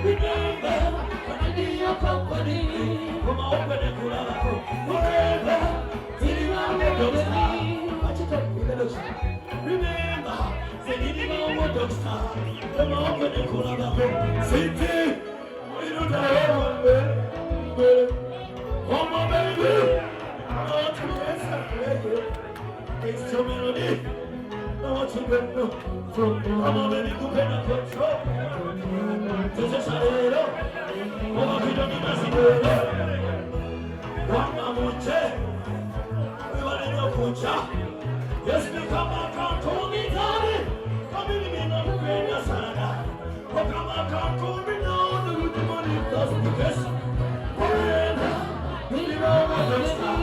Remember, when I need your company. Come on, open the door. Forever, till you are the doctor. Watch it up, remember, say you are the doctor. Come on, open the door. City, we don't have oh my baby, not to rest, it's so melody. Not to get no from my baby, who cannot control. This is a hero. Oh, we don't need a single. One mamuche, we want to know kucha. Yes, we come back and call me daddy. Come in, me not pay your sana. Come back and call me now. The good money does the best. Forever, we know what the star.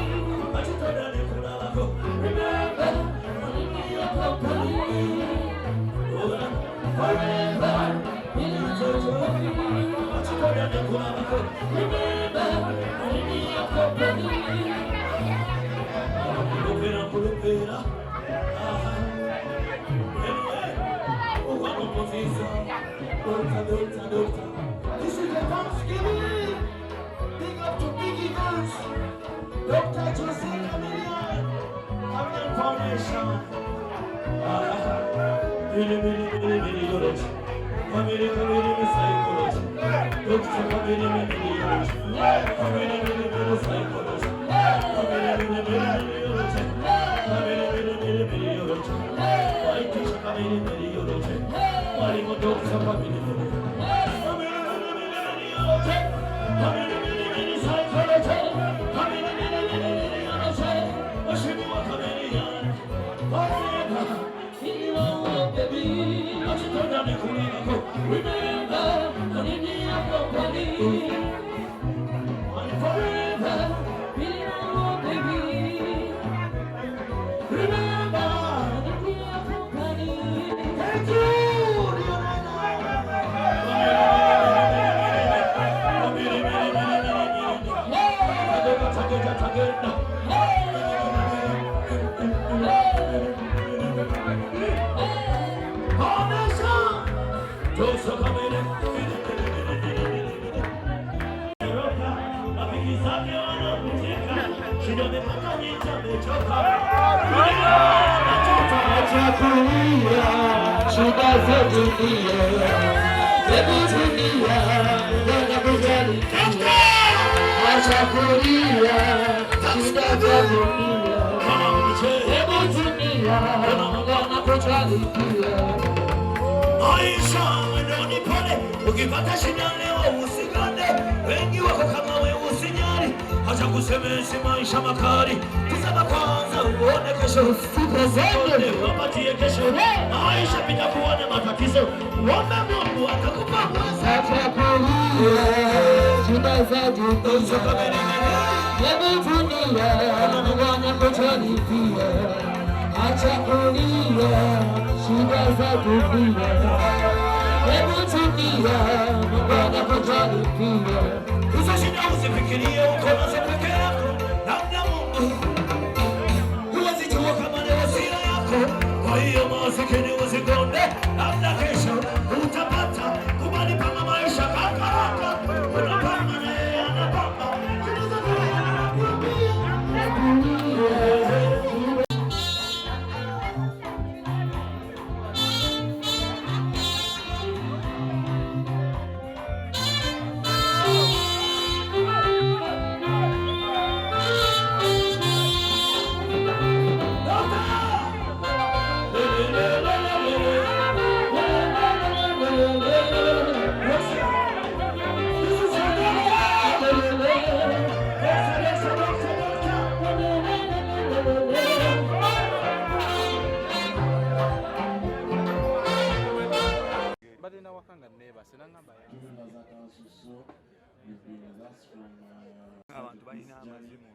But you told her you could have go. Remember, only your company. Forever, we know what the star. But you told her you could have go. Remember, only your company. Pulupera. Anyway, one opposition. Doctor. This is the Thanksgiving. Big up to Biggie Guns. Dr. Jose Chameleon Foundation. Many dollars. Many psychology. Dr. Many psychology. Aisha, ndoni pole, ukipata shida leo usigande, wengi wako kama wewe usinyari, acha kusemesha maisha makali, tazama kwanza uone kesho, usipozende wapatie kesho. Aisha pita kuona matatizo, ombe Mungu atakupa uwezo. Acha kulia, shida za dunia, hebu tulia, Bwana kutalipia. Acha kulia, shida za dunia, hebu tulia, Bwana kutalipia. Usishinde usifikirie uko na peke yako, labda Mungu huwezi jua kama ni hasira yako. Kwa hiyo masikini usikonde, labda kesho utapata. Kubali panga maisha kaka, unapanga na yeye anapanga. Abantu balina amazimu